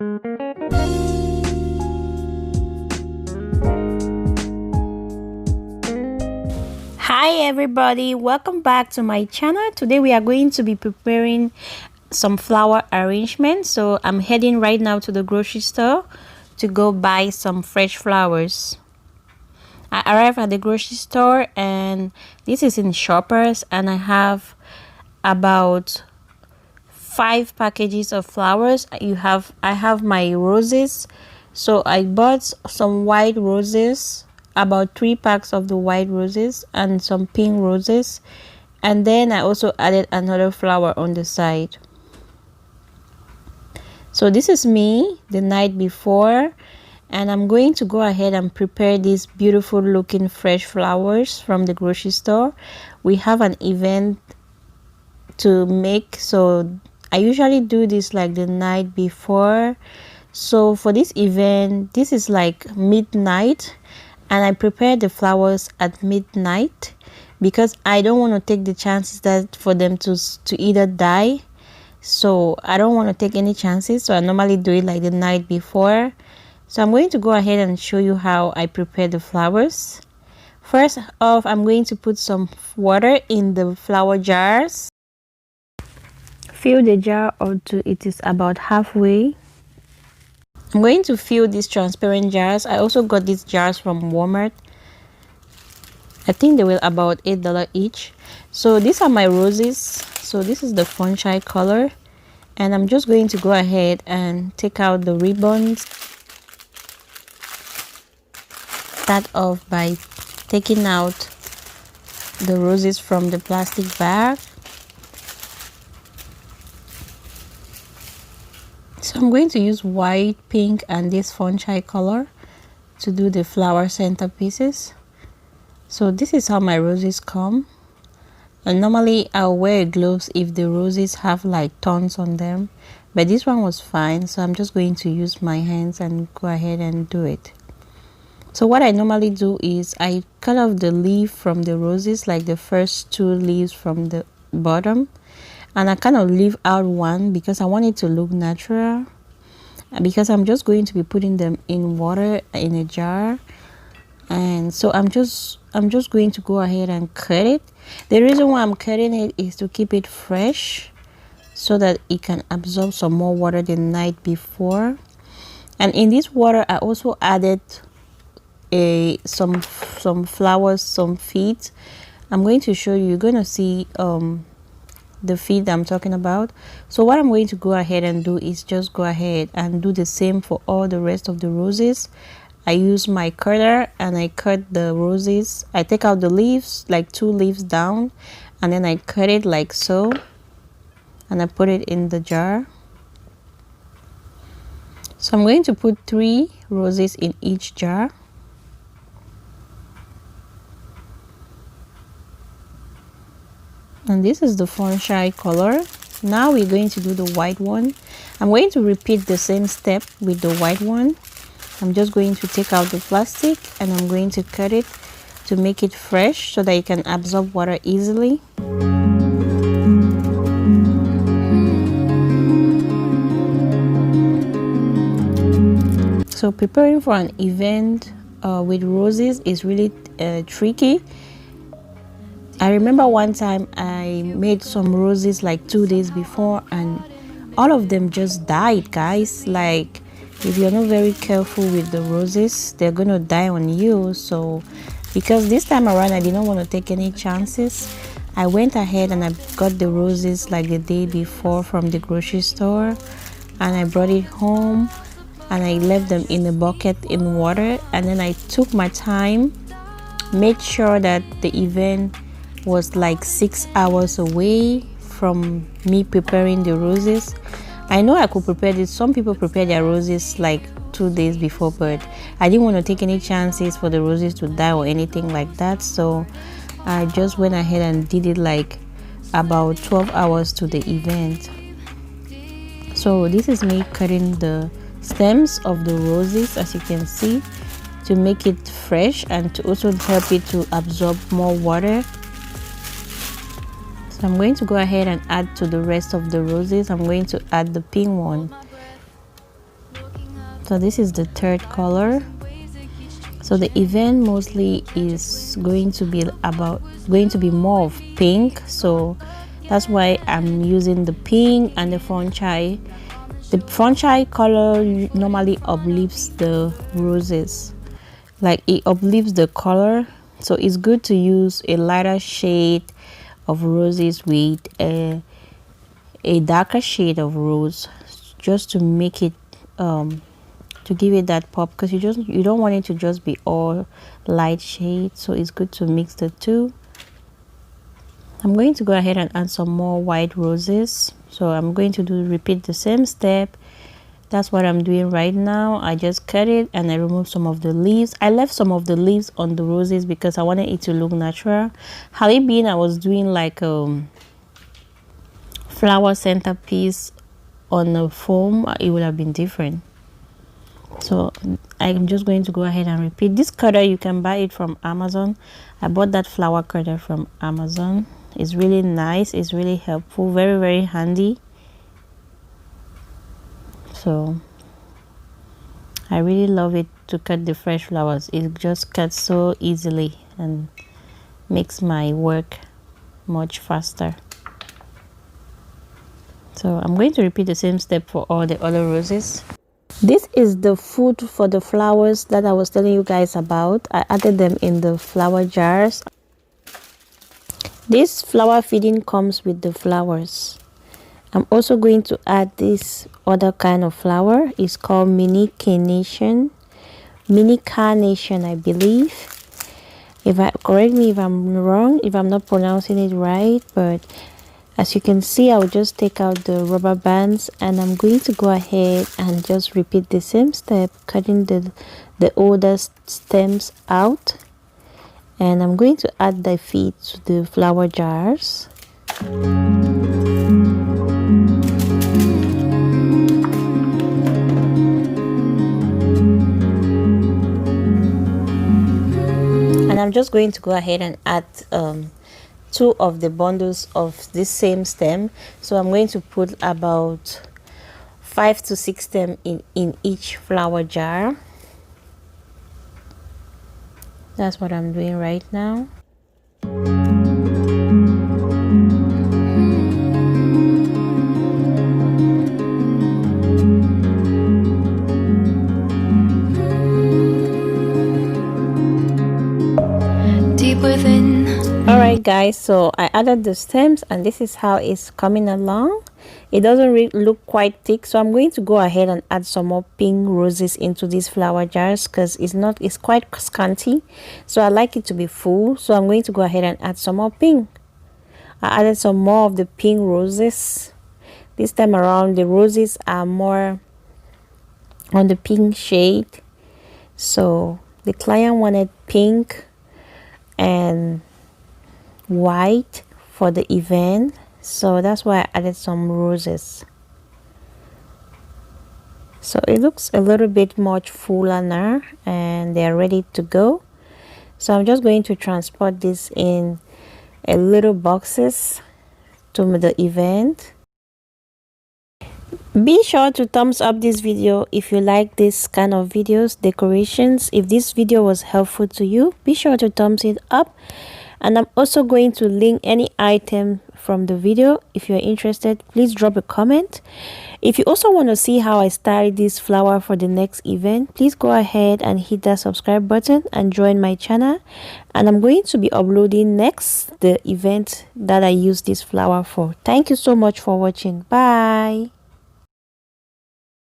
Hi everybody, welcome back to my channel. Today we are going to be preparing some flower arrangement. So I'm heading right now to the grocery store to go buy some fresh flowers. I arrived at the grocery store and this is in Shoppers, and I have about 5 packages of flowers. I have my roses. So I bought some white roses, about 3 packs of the white roses, and some pink roses, and then I also added another flower on the side. So this is me the night before, and I'm going to go ahead and prepare these beautiful looking fresh flowers from the grocery store. We have an event to make, so I usually do this like the night before. So for this event, this is like midnight, and I prepared the flowers at midnight because I don't want to take the chances that for them to either die. So I don't want to take any chances, so I normally do it like the night before. So I'm going to go ahead and show you how I prepare the flowers. First off, I'm going to put some water in the flower jars. Fill the jar until it is about halfway. I'm going to fill these transparent jars. I also got these jars from Walmart. I think they were about $8 each. So these are my roses. So this is the fungi color, and I'm just going to go ahead and take out the ribbons. Start off by taking out the roses from the plastic bag. So I'm going to use white, pink, and this fungi color to do the flower centerpieces. So this is how my roses come. And normally I'll wear gloves if the roses have like thorns on them, but this one was fine, so I'm just going to use my hands and go ahead and do it. So what I normally do is I cut off the leaf from the roses, like the first 2 leaves from the bottom, and I kind of leave out one because I want it to look natural, because I'm just going to be putting them in water in a jar. And so I'm just going to go ahead and cut it. The reason why I'm cutting it is to keep it fresh so that it can absorb some more water the night before. And in this water I also added some flowers, some feet. I'm going to show you. You're going to see the feet I'm talking about. So what I'm going to go ahead and do is just go ahead and do the same for all the rest of the roses. I use my cutter and I cut the roses. I take out the leaves, like 2 leaves down, and then I cut it like so, and I put it in the jar. So I'm going to put 3 roses in each jar. And this is the fungi color. Now we're going to do the white one. I'm going to repeat the same step with the white one. I'm just going to take out the plastic and I'm going to cut it to make it fresh so that it can absorb water easily. So preparing for an event with roses is really tricky. I remember one time I made some roses like 2 days before, and all of them just died, guys. Like, if you're not very careful with the roses, they're gonna die on you. So because this time around I didn't want to take any chances, I went ahead and I got the roses like the day before from the grocery store, and I brought it home and I left them in a bucket in water, and then I took my time, made sure that the event was like 6 hours away from me preparing the roses. I know I could prepare this. Some people prepare their roses like 2 days before, but I didn't want to take any chances for the roses to die or anything like that. So I just went ahead and did it like about 12 hours to the event. So this is me cutting the stems of the roses, as you can see, to make it fresh and to also help it to absorb more water. So I'm going to go ahead and add to the rest of the roses. I'm going to add the pink one. So this is the third color. So the event mostly is going to be more of pink, so that's why I'm using the pink and the fungi. The fungi color normally uplifts the roses, like it uplifts the color, so it's good to use a lighter shade of roses with a darker shade of rose, just to make it to give it that pop, because you don't want it to just be all light shade, so it's good to mix the two. I'm going to go ahead and add some more white roses, so I'm going to repeat the same step. That's what I'm doing right now. I just cut it and I removed some of the leaves. I left some of the leaves on the roses because I wanted it to look natural. Had it been I was doing like a flower centerpiece on a foam, it would have been different. So I'm just going to go ahead and repeat. This cutter, you can buy it from Amazon. I bought that flower cutter from Amazon. It's really nice, it's really helpful, very, very handy. So I really love it to cut the fresh flowers. It just cuts so easily and makes my work much faster. So I'm going to repeat the same step for all the other roses. This is the food for the flowers that I was telling you guys about. I added them in the flower jars. This flower feeding comes with the flowers. I'm also going to add this other kind of flower. It's called mini carnation, I believe. Correct me if I'm wrong, if I'm not pronouncing it right, but as you can see, I'll just take out the rubber bands and I'm going to go ahead and just repeat the same step, cutting the older stems out, and I'm going to add the feet to the flower jars. And I'm just going to go ahead and add 2 of the bundles of this same stem. So I'm going to put about 5 to 6 stems in each flower jar. That's what I'm doing right now. Deep within. Alright guys, so I added the stems and this is how it's coming along. It doesn't really look quite thick, so I'm going to go ahead and add some more pink roses into these flower jars because it's quite scanty, so I like it to be full. So I'm going to go ahead and add some more pink. I added some more of the pink roses. This time around the roses are more on the pink shade, so the client wanted pink and white for the event, so that's why I added some roses. So it looks a little bit much fuller now and they're ready to go. So I'm just going to transport this in a little boxes to the event. Be sure to thumbs up this video if you like this kind of videos, decorations. If this video was helpful to you, be sure to thumbs it up. And I'm also going to link any item from the video. If you're interested, please drop a comment. If you also want to see how I style this flower for the next event, please go ahead and hit that subscribe button and join my channel. And I'm going to be uploading next the event that I use this flower for. Thank you so much for watching. Bye.